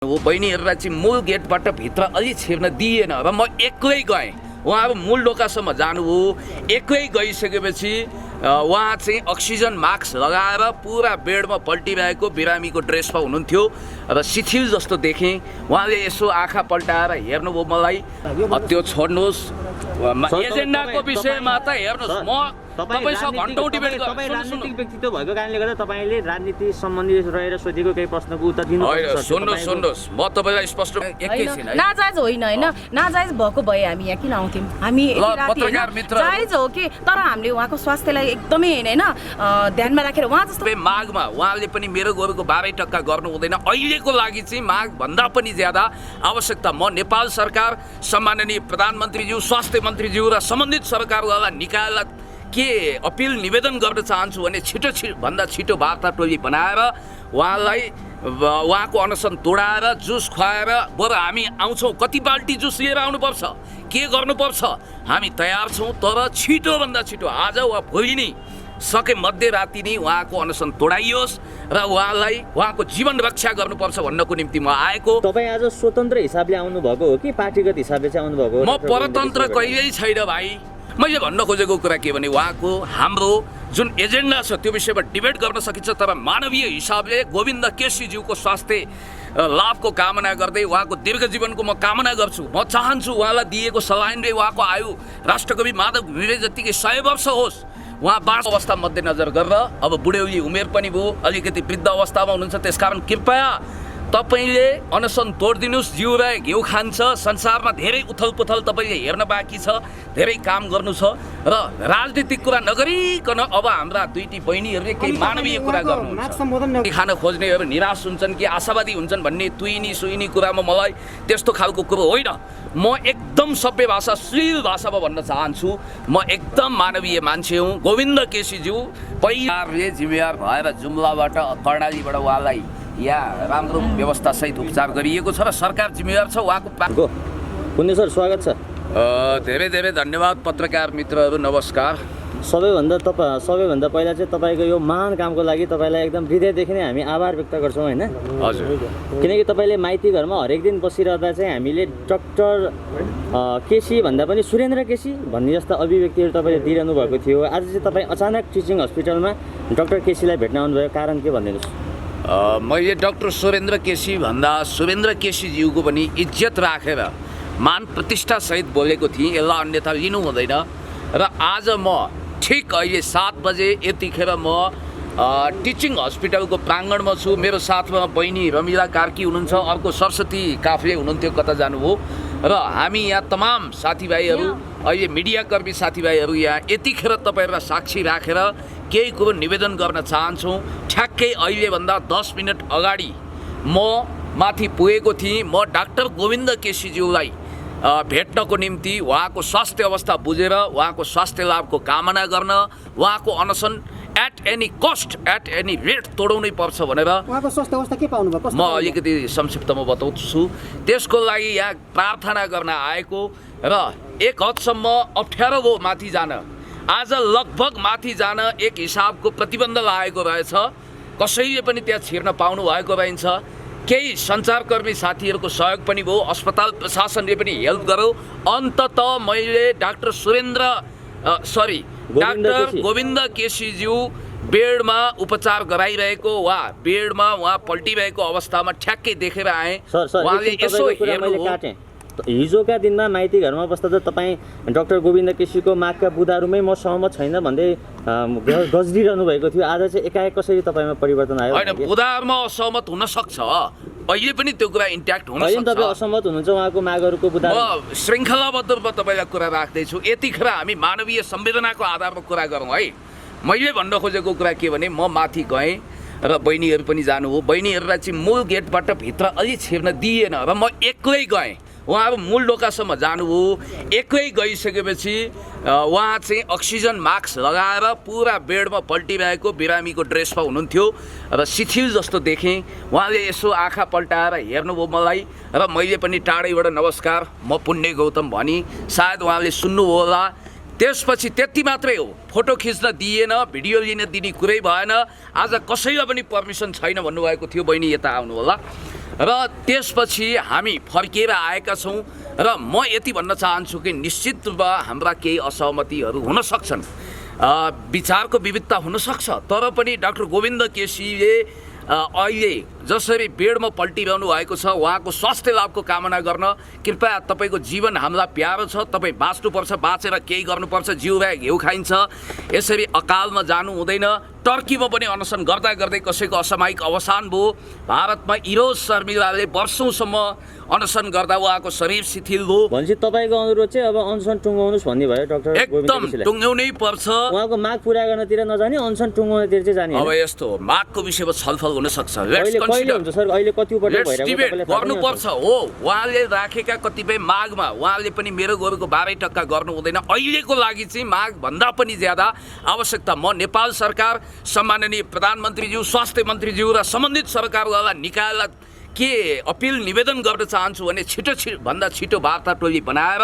हो बहिनीहरूलाई चाहिँ मूल गेटबाट भित्र अलि छिर्न दिएन र म एक्लै गएँ। उहाँ अब मूल ढोकासम्म जानुभयो। एक्लै गइसकेपछि उहाँ चाहिँ अक्सिजन मास्क लगाएर पुरा बेडमा पल्टिरहेको बिरामीको ड्रेसमा हुनुहुन्थ्यो र शिथिल जस्तो देखेँ। उहाँले यसो आँखा पल्टाएर हेर्नुभयो मलाई। त्यो छोड्नुहोस्, एजेन्डाको विषयमा त हेर्नुहोस्, म तपाईसँग घन्टौँ डिबेट गर्छु। तपाईँ राजनीतिक व्यक्तित्व भएको कारणले गर्दा तपाईँले राजनीति सम्बन्धी रहेर सोधेको केही प्रश्नको उत्तर दिनु होइन। सुन्नुहोस्, म तपाईँलाई स्पष्ट एकैछिन है, नाजायज होइन होइन, नाजायज भएको भए हामी यहाँ किन आउँथ्यौँ? हामी पत्रकार मित्र जायज हो कि, तर हामीले उहाँको स्वास्थ्यलाई एकदमै होइन ध्यानमा राखेर उहाँ जस्तो मागमा उहाँले पनि मेरो गोरुको 12% गर्नु हुँदैन। अहिलेको लागि चाहिँ माग भन्दा पनि ज्यादा आवश्यकता। म नेपाल सरकार, सम्माननीय प्रधानमन्त्रीज्यू, स्वास्थ्य मन्त्रीज्यू र सम्बन्धित सरकारवाला निकायलाई के अपिल निवेदन गर्न चाहन्छु भने भन्दा छिटो वार्ता टोली बनाएर उहाँलाई उहाँको अनसन तोडाएर जुस खुवाएर बरु हामी आउँछौँ। कति बाल्टी जुस लिएर आउनुपर्छ, के गर्नुपर्छ, हामी तयार छौँ। तर छिटोभन्दा छिटो आज वा भोलि नै सके मध्यराति नै उहाँको अनसन तोडाइयोस् र उहाँलाई उहाँको जीवन रक्षा गर्नुपर्छ भन्नको निम्ति म आएको। तपाईँ आज स्वतन्त्र हिसाबले आउनुभएको हो कि पार्टीगत हिसाबले चाहिँ आउनुभएको हो? म परतन्त्र कहिल्यै छैन भाइ। मैले भन्न खोजेको कुरा के भने उहाँको हाम्रो जुन एजेन्डा छ त्यो विषयमा डिबेट गर्न सकिन्छ, तर मानवीय हिसाबले गोविन्द केसीज्यूको स्वास्थ्य लाभको कामना गर्दै उहाँको दीर्घ जीवनको म कामना गर्छु। म चाहन्छु उहाँलाई दिएको सलाइनले उहाँको आयु राष्ट्रकवि माधव घिमिरे जतिकै 100 वर्ष होस्। उहाँ 12 अवस्था मध्यनजर गरेर अब बुढेउली उमेर पनि भयो, अलिकति वृद्ध अवस्थामा हुनुहुन्छ। त्यसकारण कृपया तपाईले अनसन तोडिदिनुहोस्। जिउरा घिउ खान्छ। संसारमा धेरै उथलपुथल तपाईले हेर्न बाँकी छ, धेरै काम गर्नु छ र राजनीतिक कुरा नगरिकन अब हाम्रा दुईटी बहिनीहरूले केही मानवीय कुरा गर्नुहुन्छ। खान खोज्नेहरू निराश हुन्छन् कि आशावादी हुन्छन् भन्ने तुइनी सुइनी कुरामा मलाई त्यस्तो खालको कुरो होइन। म एकदम सभ्य भाषा, श्लील भाषामा भन्न चाहन्छु, म एकदम मानवीय मान्छे हुँ। गोविन्द केसीज्यू पहिलाले जिम्मेवार भएर जुम्लाबाट कर्णालीबाट उहाँलाई यहाँ राम्रो व्यवस्थासहित उपचार गरिएको छ र सरकार जिम्मेवार छ उहाँको। पुण्य सर, स्वागत छ। धेरै धेरै धन्यवाद पत्रकार मित्रहरू, नमस्कार। सबैभन्दा पहिला चाहिँ तपाईँको यो महान कामको लागि तपाईँलाई एकदम हृदयदेखि नै हामी आभार व्यक्त गर्छौँ होइन? हजुर। किनकि तपाईँले माइती घरमा हरेक दिन बसिरहँदा चाहिँ हामीले डाक्टर केसी भन्दा पनि सुरेन्द्र केसी भन्ने जस्ता अभिव्यक्तिहरू तपाईँले दिइरहनु भएको थियो। आज चाहिँ तपाईँ अचानक टिचिङ हस्पिटलमा डाक्टर केसीलाई भेट्न आउनुभयो, कारण के भनिदिनुहोस्? मैले डाक्टर सुरेन्द्र केसी भन्दा सुरेन्द्र केसीज्यूको पनि इज्जत राखेर मान प्रतिष्ठासहित बोलेको थिएँ। यसलाई अन्यथा लिनु हुँदैन। र आज म ठिक अहिले 7 बजे यतिखेर म टिचिङ हस्पिटलको प्राङ्गणमा छु। मेरो साथमा बहिनी रमिला कार्की हुनुहुन्छ, अर्को सरस्वती काफ्ले हुनुहुन्थ्यो, कता जानुभयो। र हामी यहाँ तमाम साथीभाइहरू, अहिले मिडियाकर्मी साथीभाइहरू यहाँ यतिखेर तपाईँहरूलाई साक्षी राखेर केही कुरो निवेदन गर्न चाहन्छौँ। ठ्याक्कै अहिलेभन्दा 10 मिनट अगाडि म माथि पुगेको थिएँ। म डाक्टर गोविन्द केसीज्यूलाई भेट्नको निम्ति उहाँको स्वास्थ्य अवस्था बुझेर उहाँको स्वास्थ्य लाभको कामना गर्न, उहाँको अनसन at any cost, at any rate तोडाउनै पर्छ भनेर उहाँको स्वास्थ्य अवस्था के पाउनु भयो? म अलिकति संक्षिप्तमा बताउँछु। त्यसको लागि यहाँ प्रार्थना गर्न आएको र एक हदसम्म अप्ठ्यारो भयो माथि जान। आज लगभग माथि जान एक हिसाबको प्रतिबन्ध लागेको रहेछ। कसैले पनि त्यहाँ छिर्न पाउनु भएको रहन्छ। केही सञ्चारकर्मी साथीहरूको सहयोग पनि भयो, अस्पताल प्रशासनले पनि हेल्प गर्यो। अन्ततः मैले डाक्टर गोविन्द केसीज्यू बेडमा उपचार गराइरहेको वा बेडमा उहाँ पल्टिरहेको अवस्थामा ठ्याक्कै देखेर आएँ। उहाँले यसो हेर्नु। हिजोका दिनमा माइती घरमा बस्दा त तपाईँ डाक्टर गोविन्द केसीको मागका बुदाहरूमै म सहमत छैन भन्दै गजरिरहनु भएको थियो। आज चाहिँ एकाएक कसरी तपाईँमा परिवर्तन आयो? होइन, बुदाहरूमा असहमत हुन सक्छ, अहिले पनि त्यो कुरा इन्ट्याक्ट हुन सक्छ। तपाईँ असहमत हुनुहुन्छ उहाँको मागहरूको बुदा? म श्रृङ्खलाबद्ध रूपमा तपाईँलाई कुरा राख्दैछु। यतिखेर हामी मानवीय संवेदनाको आधारमा कुरा गरौँ है। मैले भन्न खोजेको कुरा के भने म माथि गएँ र बहिनीहरू पनि जानुभयो। बहिनीहरूलाई चाहिँ मूल गेटबाट भित्र अलि छिर्न दिएन र म एक्लै गएँ। उहाँ अब मूल ढोकासम्म जानुभयो। एक्लै गइसकेपछि उहाँ चाहिँ अक्सिजन मास्क लगाएर पुरा बेडमा पल्टिरहेको बिरामीको ड्रेसमा हुनुहुन्थ्यो र शिथिल जस्तो देखेँ। उहाँले यसो आँखा पल्टाएर हेर्नुभयो मलाई र मैले पनि टाढैबाट नमस्कार, म पुण्य गौतम भनी सायद उहाँले सुन्नुभयो होला। त्यसपछि त्यति मात्रै हो, फोटो खिच्न दिएन, भिडियो लिन दिने कुरै भएन। आज कसैलाई पनि पर्मिसन छैन भन्नुभएको थियो। बहिनी यता आउनु होला। र त्यसपछि हामी फर्किएर आएका छौँ र म यति भन्न चाहन्छु कि निश्चित रूपमा हाम्रा केही असहमतिहरू हुन सक्छन्, विचारको विविधता हुनसक्छ, तर पनि डाक्टर गोविन्द केसीले अहिले जसरी बेडमा पल्टिरहनु भएको छ उहाँको स्वास्थ्य लाभको कामना गर्न कृपया तपाईँको जीवन हामीलाई प्यारो छ, तपाईँ बाँच्नुपर्छ, बाँचेर केही गर्नुपर्छ, जिउमा घिउ खाइन्छ, यसरी अकालमा जानु हुँदैन। टर्कीमा पनि अनसन गर्दा गर्दै कसैको असामयिक अवसान भयो। भारतमा इरोज शर्मिलाले वर्षौँसम्म अनसन गर्दा उहाँको शरीर शिथिल भयो। भनेपछि तपाईँको अनुरोध चाहिँ अब अनसन टुङ्गाउनुहोस् भन्ने भयो डाक्टर एकदम टुङ्ग्याउनै पर्छ। उहाँको माग पुरा गर्नतिर नजाने, अनसन टुङ्गाउनतिर चाहिँ जाने। अब यस्तो मागको विषयमा छलफल हुन सक्छ। कहिले हुन्छ सर? अहिले कति पटक भइरहेको गर्नुपर्छ हो। उहाँले राखेका कतिपय मागमा उहाँले पनि मेरो गोरुको 12% गर्नु हुँदैन। अहिलेको लागि चाहिँ माग भन्दा पनि ज्यादा आवश्यकता म नेपाल सरकार, सम्माननीय प्रधानमन्त्रीज्यू, स्वास्थ्य मन्त्रीज्यू र सम्बन्धित सरकारवाला निकायलाई के अपिल निवेदन गर्न चाहन्छु भने भन्दा छिटो वार्ता टोली बनाएर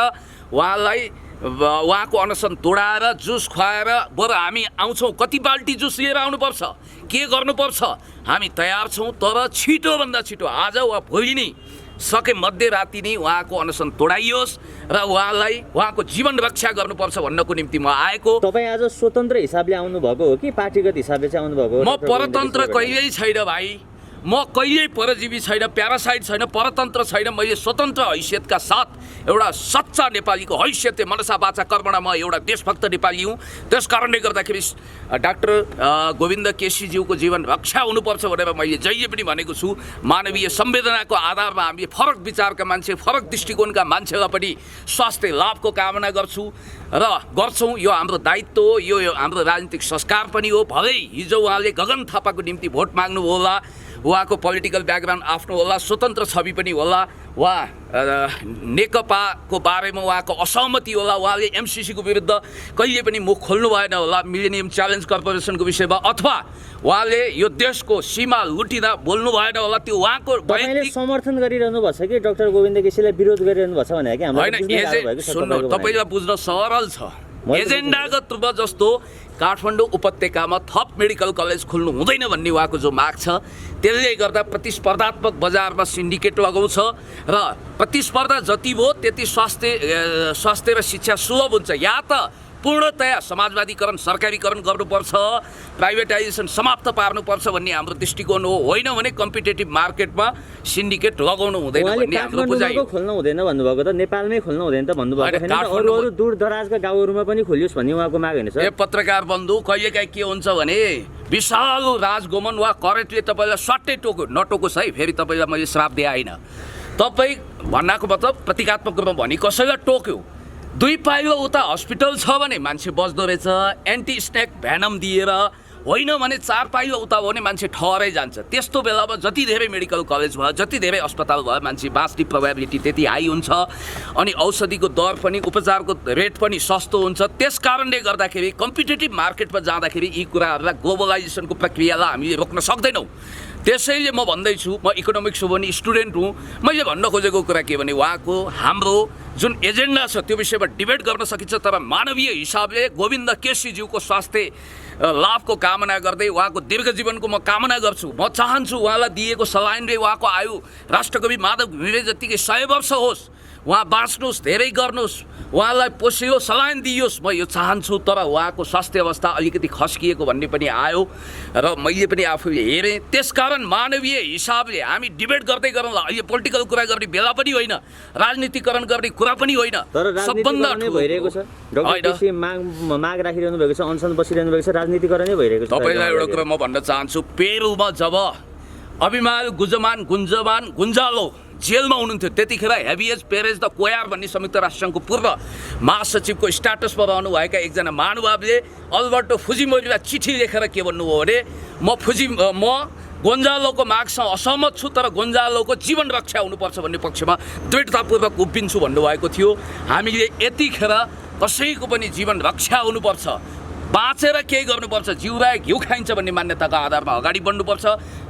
उहाँको अनसन तोडाएर जुस खुवाएर बरु हामी आउँछौँ, कति बाल्टी जुस लिएर आउनुपर्छ, के गर्नुपर्छ हामी तयार छौँ। तर छिटोभन्दा छिटो आज वा भोलि नै सके मध्यराति नै उहाँको अनसन तोडाइयोस् र उहाँको जीवन रक्षा गर्नुपर्छ भन्नको निम्ति म आएको। तपाईँ आज स्वतन्त्र हिसाबले आउनुभएको हो कि पार्टीगत हिसाबले चाहिँ आउनुभएको हो? म परतन्त्र कहिल्यै छैन भाइ, म कहिल्यै परजीवी छैन, प्यारासाइट छैन, परतन्त्र छैन। मैले स्वतन्त्र हैसियतका साथ एउटा सच्चा नेपालीको हैसियतले मनसा वाचा कर्मणा म एउटा देशभक्त नेपाली हुँ। त्यस कारणले गर्दाखेरि डाक्टर गोविन्द केसीज्यूको जीवन रक्षा हुनुपर्छ भनेर मैले जहिले पनि भनेको छु। मानवीय संवेदनाको आधारमा हामीले फरक विचारका मान्छे, फरक दृष्टिकोणका मान्छेलाई पनि स्वास्थ्य लाभको कामना गर्छौँ। यो हाम्रो दायित्व हो, यो हाम्रो राजनीतिक संस्कार पनि हो। भलै हिजो उहाँले गगन थापाको निम्ति भोट माग्नु होला, उहाँको पोलिटिकल ब्याकग्राउन्ड आफ्नो होला, स्वतन्त्र छवि पनि होला, उहाँ नेकपाको बारेमा उहाँको असहमति होला, उहाँले एमसिसीको विरुद्ध कहिले पनि मुख खोल्नु भएन होला, मिलेनियम च्यालेन्ज कर्पोरेसनको विषयमा, अथवा उहाँले यो देशको सीमा लुटिँदा बोल्नु भएन होला। त्यो उहाँको समर्थन गरिरहनु भएको छ कि डाक्टर गोविन्द केसीलाई विरोध गरिरहनु भएको छ भने कि होइन? सुन्नु, तपाईँलाई बुझ्न सरल छ। एजेन्डागत रूपमा जस्तो काठमाडौँ उपत्यकामा थप मेडिकल कलेज खोल्नु हुँदैन भन्ने उहाँको जो माग छ, त्यसले गर्दा प्रतिस्पर्धात्मक बजारमा सिन्डिकेट लगाउँछ र प्रतिस्पर्धा जति भयो त्यति स्वास्थ्य र शिक्षा सुलभ हुन्छ। या त पूर्णतया समाजवादीकरण, सरकारीकरण गर्नुपर्छ, प्राइभेटाइजेसन समाप्त पार्नुपर्छ भन्ने हाम्रो दृष्टिकोण हो। होइन भने कम्पिटेटिभ मार्केटमा सिन्डिकेट लगाउनु हुँदैन भन्ने हाम्रो बुझाइ हो। खोल्नु हुँदैन भन्नुभएको त नेपालमै खोल्नु हुँदैन त भन्नुभएको छैन? अरू दूर दराजका गाउँहरूमा पनि खोलियोस् भन्ने उहाँको माग होइन सर? पत्रकार बन्धु, कहिलेकाहीँ के हुन्छ भने विशाल राजगोमन वा करेन्टले तपाईँलाई स्वाट्टै नटोकोस् है, फेरि तपाईँलाई मैले श्राप दिए होइन। तपाईँ भन्नाको मतलब प्रतीकात्मक रूपमा भने कसैलाई टोक्यो, 2 पाइलो उता हस्पिटल छ भने मान्छे बस्दो रहेछ, एन्टी स्नेक भ्यानम दिएर, होइन भने 4 पाइलो उता हो भने मान्छे ठहरै जान्छ। त्यस्तो बेलामा जति धेरै मेडिकल कलेज भयो, जति धेरै अस्पताल भयो, मान्छे बाँच्ने प्रोबेबिलिटी त्यति हाई हुन्छ अनि औषधिको दर पनि, उपचारको रेट पनि सस्तो हुन्छ। त्यस कारणले गर्दाखेरि कम्पिटेटिभ मार्केटमा जाँदाखेरि यी कुराहरूलाई, ग्लोबलाइजेसनको प्रक्रियालाई हामीले रोक्न सक्दैनौँ। त्यसैले म भन्दैछु, म इकोनोमिक्स हो भने स्टुडेन्ट हुँ। मैले भन्न खोजेको कुरा के भने हाम्रो जुन एजेन्डा छ त्यो विषयमा डिबेट गर्न सकिन्छ, तर मानवीय हिसाबले गोविन्द केसीज्यूको स्वास्थ्य लाभको कामना गर्दै उहाँको दीर्घ जीवनको म कामना गर्छु। म चाहन्छु उहाँलाई दिएको सलाइनले उहाँको आयु राष्ट्रकवि माधव घिमिरे जतिकै 100 वर्ष होस्, उहाँ बाँच्नुहोस्, धेरै गर्नुहोस्, उहाँलाई पोसियो सलाइन दिइयोस्, म यो चाहन्छु। तर उहाँको स्वास्थ्य अवस्था अलिकति खस्किएको भन्ने पनि आयो र मैले पनि आफूले हेरेँ। त्यसकारण मानवीय हिसाबले हामी डिबेट गर्दै गरौँला। अहिले पोलिटिकल कुरा गर्ने बेला पनि होइन, राजनीतिकरण गर्ने कुरा पनि होइन। सबभन्दा भइरहेको छ डाक्टर केसी माग राखिरहनु भएको छ, अनसन बसिरहनु भएको छ, राजनीतिकरण भइरहेको छ। तपाईँलाई एउटा कुरा म भन्न चाहन्छु, पेरुमा जब अभिमाल गुन्जालो जेलमा हुनुहुन्थ्यो त्यतिखेर हेभिएज पेरेज द कोयार भन्ने संयुक्त राष्ट्रसङ्घको पूर्व महासचिवको स्ट्याटसमा रहनुभएका एकजना महानुभावले अल्बर्टो फुजिमोरीलाई चिठी लेखेर के भन्नुभयो भने म गोन्जालोको मागसँग असहमत छु, तर गोन्जालोको जीवन रक्षा हुनुपर्छ भन्ने पक्षमा दृढतापूर्वक उभिन्छु भन्नुभएको थियो। हामीले यतिखेर कसैको पनि जीवन रक्षा हुनुपर्छ, बाँचेर केही गर्नुपर्छ, जिउरा घिउ खाइन्छ भन्ने मान्यताको आधारमा अगाडि बढ्नुपर्छ।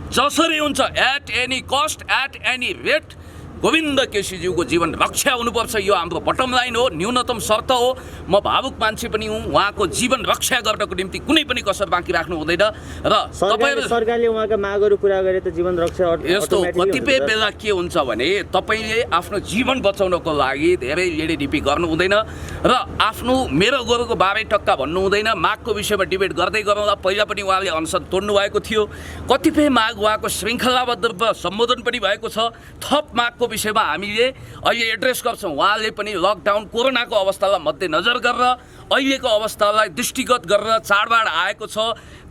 जसरी हुन्छ at any cost, at any rate Govind केसीज्यूको जीवन रक्षा हुनुपर्छ, यो हाम्रो बटम लाइन हो, न्यूनतम शर्त हो। म भावुक मान्छे पनि हुँ, उहाँको जीवन रक्षा गर्नको निम्ति कुनै पनि कसर बाँकी राख्नु हुँदैन। र सरकारले उहाँका मागहरू पुरा गरे त जीवन रक्षा यस्तो कतिपय बेला के हुन्छ भने तपाईँले आफ्नो जीवन बचाउनको लागि धेरै लेडीडिपी गर्नु हुँदैन र आफ्नो मेरो गोरुको 12 टक्का भन्नु हुँदैन। मागको विषयमा डिबेट गर्दै गरौँला। पहिला पनि उहाँले अनसन तोड्नु भएको थियो, कतिपय माग उहाँको श्रृङ्खलाबद्ध सम्बोधन पनि भएको छ। थप मागको विषयमा हामीले अहिले एड्रेस गर्छौँ। उहाँले पनि लकडाउन कोरोनाको अवस्थालाई मध्यनजर गरेर अहिलेको अवस्थालाई दृष्टिगत गरेर चाडबाड आएको छ,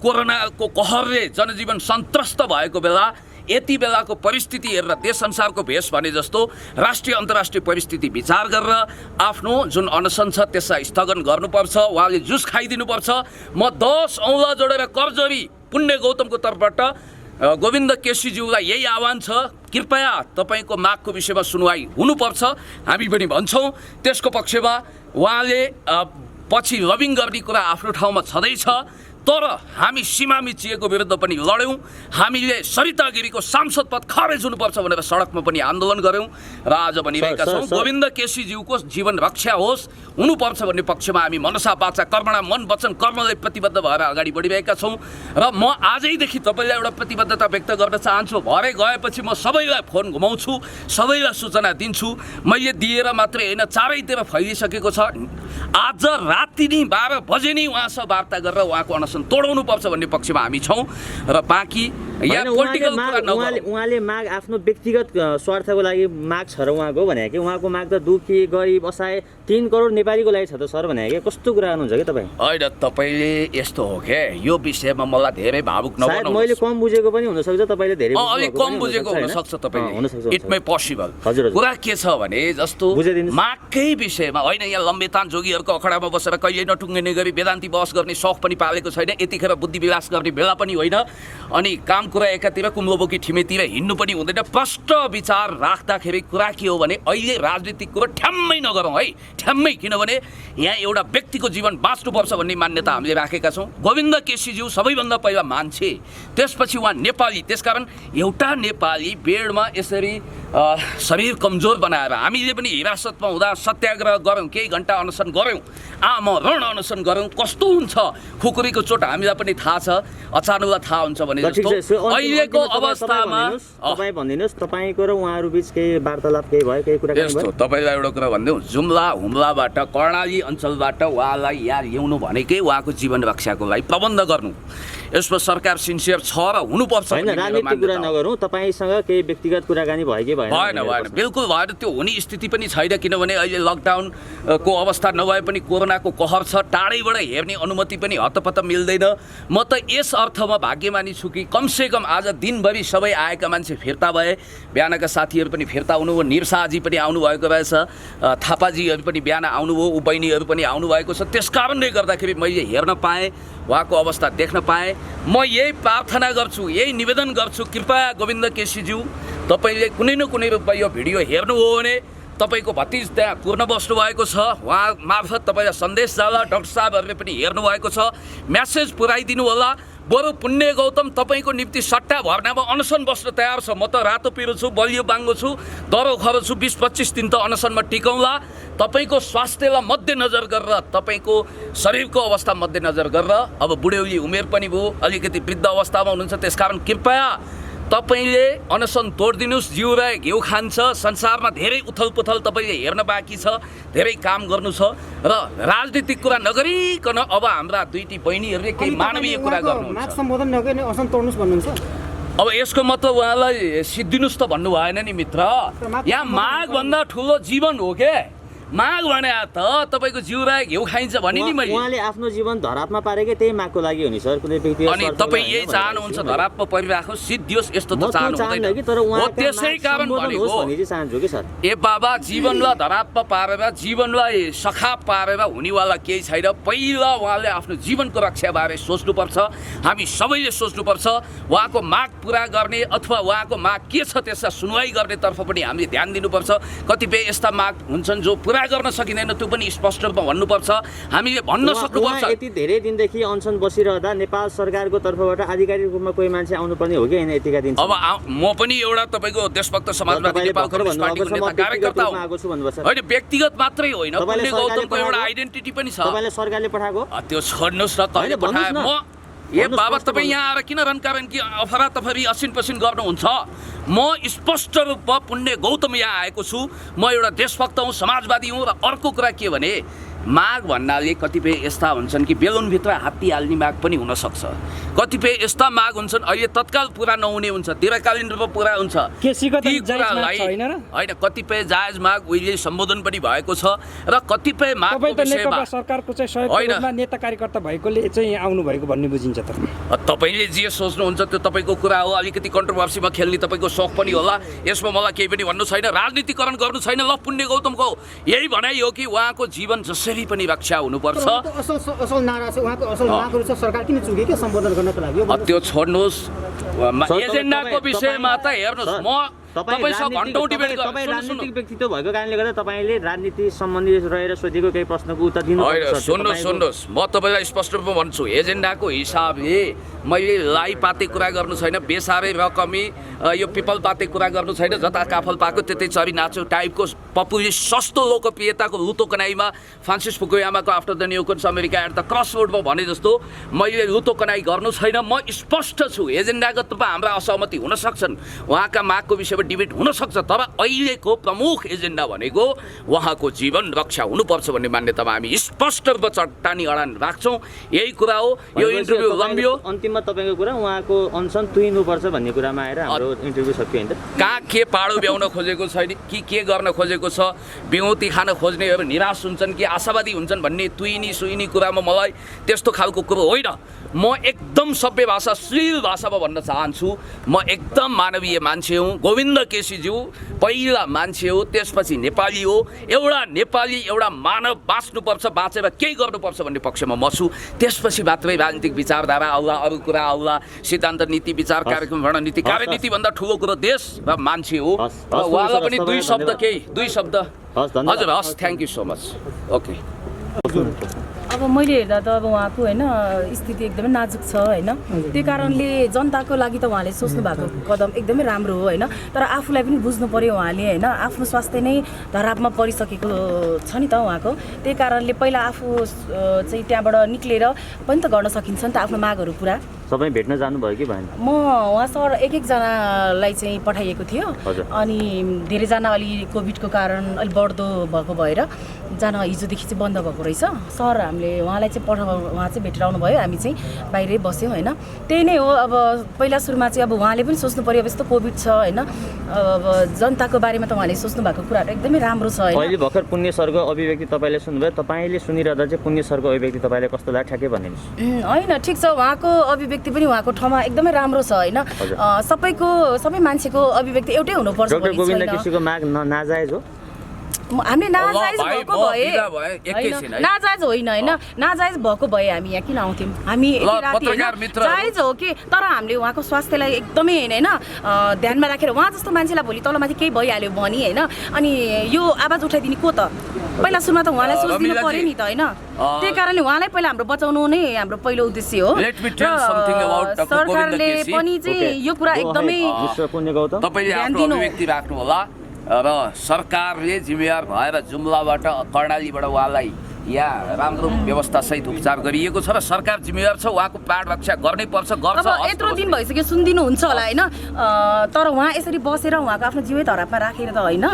कोरोनाको कहरले जनजीवन सन्त्रस्त भएको बेला यति बेलाको परिस्थिति हेरेर देश संसारको भेष भने जस्तो राष्ट्रिय अन्तर्राष्ट्रिय परिस्थिति विचार गरेर आफ्नो जुन अनसन छ त्यसलाई स्थगन गर्नुपर्छ। उहाँले जुस खाइदिनुपर्छ। म 10 औँला जोडेर करजोरी पुण्य गौतमको तर्फबाट गोविन्द केसीज्यूलाई यही आह्वान छ, कृपया तपाईँको मागको विषयमा सुनवाई हुनुपर्छ। हामी पनि भन्छौँ त्यसको पक्षमा। उहाँले पछि लबिङ गर्ने कुरा आफ्नो ठाउँमा छँदैछ, तर हामी सीमा मिचिएको विरुद्ध पनि लड्यौँ। हामीले सरिता गिरीको सांसद पद खारेज हुनुपर्छ भनेर सडकमा पनि आन्दोलन गऱ्यौँ र आज भनिरहेका छौँ गोविन्द केसीज्यूको जीवन रक्षा होस्, हुनुपर्छ भन्ने पक्षमा हामी मनसा वाचा कर्मणा मन वचन कर्मले प्रतिबद्ध भएर अगाडि बढिरहेका छौँ। र म आजैदेखि तपाईँलाई एउटा प्रतिबद्धता व्यक्त गर्न चाहन्छु। भरे गएपछि म सबैलाई फोन घुमाउँछु, सबैलाई सूचना दिन्छु। मैले दिएर मात्रै होइन, चारैतिर फैलिसकेको छ। आज राति नै 12 बजे नै उहाँसँग वार्ता गरेर उहाँको अनसन तोडाउनु पर्छ भन्ने पक्षमा हामी छौँ। र बाँकी यहाँ पोलिटिकल कुरा नगरौँ। उहाँले माग आफ्नो व्यक्तिगत स्वार्थको लागि माग छ र उहाँको भने कि उहाँको माग त दुखी गरिब असहाय 3 करोड नेपालीको लागि छ त सर भने कि कस्तो कुरा गर्नुहुन्छ कि तपाईँ? होइन, तपाईँले यस्तो हो के, यो विषयमा मलाई धेरै भावुक नबनाउनु। मैले कम बुझेको पनि हुनसक्छ, तपाईँले धेरै अलिक कम बुझेको हुनसक्छ तपाईँले। It may possible. हजुर। कुरा के छ भने जस्तो मागकै विषयमा होइन, यहाँ लम्बेतान जोगीहरूको अखडामा बसेर कहिले नटुङ्गिने गरी वेदान्ती बहस गर्ने सौख पनि पालेको छैन। यतिखेर बुद्धि विलास गर्ने बेला पनि होइन। अनि काम कुरा एकातिर कुम्लोबोकी ठिमेतिर हिँड्नु पनि हुँदैन। प्रष्ट विचार राख्दाखेरि कुरा के हो भने अहिले राजनीतिक कुरो ठ्याम्मै नगरौँ है, ठ्याम्मै। किनभने यहाँ एउटा व्यक्तिको जीवन बाँच्नुपर्छ भन्ने मान्यता हामीले राखेका छौँ। गोविन्द केसीज्यू सबैभन्दा पहिला मान्छे, त्यसपछि उहाँ नेपाली। त्यसकारण एउटा नेपाली बेडमा यसरी शरीर कमजोर बनाएर हामीले पनि हिरासतमा हुँदा सत्याग्रह गऱ्यौँ, केही घन्टा अनसन गऱ्यौँ, आमरण अनसन गऱ्यौँ। कस्तो हुन्छ खुकुरीको चोट हामीलाई पनि थाहा छ, अचानकलाई थाहा हुन्छ भने जस्तो अहिलेको अवस्थामा। तपाईँ भनिदिनुहोस्, तपाईँको र उहाँहरू बिच केही वार्तालाप केही भयो, केही कुरा यस्तो तपाईँलाई एउटा कुरा भनिदिउँ, जुम्ला हुम्लाबाट कर्णाली अञ्चलबाट उहाँलाई यहाँ ल्याउनु भनेकै उहाँको जीवन रक्षाको लागि प्रबन्ध गर्नु। यसमा सरकार सिन्सियर छ र हुनुपर्छ। होइन, राजनीतिक कुरा नगरौँ, तपाईँसँग केही व्यक्तिगत कुराकानी भयो कि भएन? भएन, बिल्कुल भएन। त्यो हुने स्थिति पनि छैन, किनभने अहिले लकडाउनको अवस्था नभए पनि कोरोनाको कहर छ। टाढैबाट हेर्ने अनुमति पनि हतपत मिल्दैन। म त यस अर्थमा भाग्यमानी छु कि कमसेकम आज दिनभरि सबै आएका मान्छे फिर्ता भए। बिहानका साथीहरू पनि फिर्ता आउनुभयो, निरसाजी पनि आउनुभएको रहेछ, थापाजीहरू पनि बिहान आउनुभयो, ऊ बहिनीहरू पनि आउनुभएको छ। त्यस कारणले गर्दाखेरि मैले हेर्न पाएँ, उहाँको अवस्था देख्न पाएँ। म यही प्रार्थना गर्छु, यही निवेदन गर्छु, कृपया गोविन्द केसीज्यू तपाईँले कुनै न कुनै रूपमा यो भिडियो हेर्नु हो भने तपाईँको भतिज त्यहाँ कुर्न बस्नुभएको छ, उहाँ मार्फत तपाईँलाई सन्देश जाला। डाक्टर साहबहरूले पनि हेर्नुभएको छ, म्यासेज पुऱ्याइदिनु होला। बरु पुण्य गौतम तपाईँको निम्ति सट्टा भर्नामा अनसन बस्न तयार छ। म त रातो पिरो छु, बलियो बाङ्गो छु, दरो खरो छु, 20-25 दिन त अनसनमा टिकाउँला। तपाईँको स्वास्थ्यलाई मध्यनजर गरेर, तपाईँको शरीरको अवस्था मध्यनजर गरेर, अब बुढ्यौली उमेर पनि भयो, अलिकति वृद्ध अवस्थामा हुनुहुन्छ, त्यसकारण कृपया तपाईँले अनसन तोडिदिनुहोस्। जिउ रहे घिउ खान्छ। संसारमा धेरै उथलपुथल तपाईँले हेर्न बाँकी छ, धेरै काम गर्नु छ र राजनीतिक कुरा नगरिकन अब हाम्रा दुईटी बहिनीहरूले केही मानवीय कुरा गर्नुहुन्छ। माग सम्बोधन नगर्ने अनसन तोड्नुहोस् भन्नुहुन्छ। अब यसको मतलब उहाँलाई सिद्धिनुहोस् त भन्नु भएन नि मित्र। यहाँ माग भन्दा ठुलो जीवन हो के। माग भने त तपाईँको जिउ रहे घिउ खाइन्छ भने नि मैले। उहाँले आफ्नो जीवन धरापमा पारेकै त्यही मागको लागि हो नि सर, कुनै व्यक्ति। अनि तपाईँ यही चाहनुहुन्छ धरापमा परिराखोस्, सिद्धियोस्, यस्तो त चाहनु हुँदैन। त्यसै कारण भनेको चाहन्छु कि सर, ए बाबा जीवनलाई धरापमा पारेर, जीवनलाई सखाप पारेर हुनेवाला केही छैन। पहिला उहाँले आफ्नो जीवनको रक्षाबारे सोच्नुपर्छ। हामी सबैले सोच्नुपर्छ। उहाँको माग पुरा गर्ने अथवा उहाँको माग के छ त्यसलाई सुनवाई गर्नेतर्फ पनि हामीले ध्यान दिनुपर्छ। कतिपय यस्ता माग हुन्छन् जो पुरा कुरा गर्न सकिँदैन त्यो पनि स्पष्ट रूपमा भन्नुपर्छ हामीले भन्न सक्नुपर्छ यति धेरै दिनदेखि अनसन बसिरहँदा नेपाल सरकारको तर्फबाट आधिकारिक रूपमा कोही मान्छे आउनुपर्ने हो कि होइन यतिका दिन अब म पनि एउटा तपाईँको देशभक्त समाजवादी नेपाल कम्युनिस्ट पार्टीको नेता कार्यकर्ता हो होइन व्यक्तिगत मात्रै होइन पुण्य गौतमको एउटा आइडेन्टिटी पनि छ तपाईँलाई सरकारले पठाएको त्यो छोड्नुहोस् न कहिले पठाए म ए बाबा तपाईँ यहाँ आएर किन रन्काबेनकी अफरा तफरी असिन पसिन गर्नुहुन्छ म स्पष्ट रूपमा पुण्य गौतम यहाँ आएको छु म एउटा देशभक्त हुँ समाजवादी हुँ र अर्को कुरा के भने माग भन्नाले कतिपय यस्ता हुन्छन् कि बेलुनभित्र हात्ती हाल्ने माग पनि हुनसक्छ कतिपय यस्ता माग हुन्छन् अहिले तत्काल पुरा नहुने हुन्छ दीर्घकालीन रूपमा पुरा हुन्छ होइन कतिपय जायज माग उहिले सम्बोधन पनि भएको छ र कतिपय मागको विषयमा सरकारको चाहिँ सहयोगमा नेता कार्यकर्ता भएकोले चाहिँ आउनु भएको भन्ने बुझिन्छ त तपाईँले जे सोच्नुहुन्छ त्यो तपाईँको कुरा हो अलिकति कन्ट्रोभर्सीमा खेल्ने तपाईँको सोख पनि होला यसमा मलाई केही पनि भन्नु छैन राजनीतिकरण गर्नु छैन ल पुण्य गौतमको यही भनाइ हो कि उहाँको जीवन जसरी पनि रक्षा हुनुपर्छ असल नारा छ उहाँको असल मागहरू छ सरकार किन चुके के सम्बोधन गर्नको लागि त्यो छोड्नुहोस् एजेन्डाको विषयमा त हेर्नुहोस् म तपाईसँग घन्टौँ डिबेट तपाईँ राजनीतिक व्यक्तित्व भएको कारणले गर्दा तपाईँले राजनीति सम्बन्धी रहेर सोधेको केही प्रश्नको उत्तर दिनु सुन्नुहोस् म तपाईँलाई स्पष्ट रूपमा भन्छु एजेन्डाको हिसाबले मैले लाई पाते कुरा गर्नु छैन बेसारे रकमी यो पिपल पाते कुरा गर्नु छैन जता काफल पाएको त्यतै चरी नाचो टाइपको पपुलिस्ट सस्तो लोकप्रियताको लुतो कनाइमा फ्रान्सिस फुकुयामाको after the new cons America at the cross रोडमा भने जस्तो मैले लुतो कनाइ गर्नु छैन म स्पष्ट छु एजेन्डागत रूपमा हाम्रा असहमति हुन सक्छन् उहाँका मागको विषयमा डिबेट हुन सक्छ तर अहिलेको प्रमुख एजेन्डा भनेको उहाँको जीवन रक्षा हुनुपर्छ भन्ने मान्यतामा हामी स्पष्ट रूपमा चट्टानी अडान राख्छौँ यही कुरा हो यो इन्टरभ्यू लम्बियो अन्तिममा तपाईँको कुरा उहाँको अनसन तुइनुपर्छ भन्ने कुरामा आएर हाम्रो इन्टरभ्यू सकियो होइन कहाँ के पाडो ब्याउन खोजेको छैन कि के गर्न खोजेको छ बिउती खान खोज्नेहरू निराश हुन्छन् कि आशावादी हुन्छन् भन्ने तुइनी सुइनी कुरामा मलाई त्यस्तो खालको कुरो होइन म एकदम सभ्य भाषा श्लील भाषामा भन्न चाहन्छु म एकदम मानवीय मान्छे हुँ गोविन्द केसीज्यू पहिला मान्छे हो त्यसपछि नेपाली हो एउटा नेपाली एउटा मानव बाँच्नुपर्छ बाँचेर केही गर्नुपर्छ भन्ने पक्षमा म छु त्यसपछि मात्रै राजनीतिक विचारधारा आउला अरू कुरा आउला सिद्धान्त नीति विचार कार्यक्रम रणनीति कार्यनीतिभन्दा ठुलो कुरो देश र मान्छे हो उहाँलाई पनि दुई शब्द हजुर हस् thank you so much okay अब मैले हेर्दा त अब उहाँको होइन स्थिति एकदमै नाजुक छ होइन त्यो कारणले जनताको लागि त उहाँले सोच्नु भएको कदम एकदमै राम्रो हो होइन तर आफूलाई पनि बुझ्नु पर्यो उहाँले होइन आफ्नो स्वास्थ्य नै धरापमा परिसकेको छ नि त उहाँको त्यही कारणले पहिला आफू चाहिँ त्यहाँबाट निक्लेर पनि त गर्न सकिन्छ नि त आफ्नो मागहरू पुरा सबै भेट्न जानुभयो कि भएन म उहाँसँग एकजनालाई चाहिँ पठाइएको थियो अनि धेरैजना अलि कोभिडको कारण अलिक बढ्दो भएको भएर जान हिजोदेखि चाहिँ बन्द भएको रहेछ सर हामीले उहाँलाई चाहिँ उहाँ चाहिँ भेटेर आउनु भयो हामी चाहिँ बाहिरै बस्यौँ होइन त्यही नै हो अब पहिला सुरुमा चाहिँ अब उहाँले पनि सोच्नु पऱ्यो अब यस्तो कोभिड छ होइन अब जनताको बारेमा त उहाँले सोच्नु भएको कुराहरू एकदमै राम्रो छ होइन अहिले भर्खर पुण्य सरको अभिव्यक्ति तपाईँले सुन्नुभयो तपाईँले सुनिरहँदा चाहिँ पुण्य सरको अभिव्यक्ति तपाईँले कस्तो लाग्यो ठ्याक्कै भनिदिनुहोस् होइन ठिक छ उहाँको अभिव्यक्ति पनि उहाँको ठाउँमा एकदमै राम्रो छ होइन सबै मान्छेको अभिव्यक्ति एउटै हुनुपर्छ डाक्टर गोविन्द केसीको माग नाजायज हो हामीले नाजायज भएको भए नाजायज होइन होइन नाजायज भएको भए हामी यहाँ किन आउँथ्यौँ हामी जायज हो कि तर हामीले उहाँको स्वास्थ्यलाई एकदमै होइन ध्यानमा राखेर उहाँ जस्तो मान्छेलाई भोलि तलमाथि केही भइहाल्यो भने होइन अनि यो आवाज उठाइदिने को त पहिला सुरुमा त उहाँलाई सोचिदिनु पर्यो नि त होइन त्यही कारणले उहाँलाई पहिला हाम्रो बचाउनु नै हाम्रो पहिलो उद्देश्य हो सरकारले पनि चाहिँ यो कुरा एकदमै राख्नु होला र सरकारले जिम्मेवार भएर जुम्लाबाट कर्णालीबाट उहाँलाई यहाँ राम्रो व्यवस्थासहित उपचार गरिएको छ र सरकार जिम्मेवार छ उहाँको प्राण रक्षा गर्नै पर्छ गर्छ यत्रो दिन भइसक्यो सुनिदिनुहुन्छ होला होइन तर उहाँ यसरी बसेर उहाँको आफ्नो जीवै धरापमा राखेर त होइन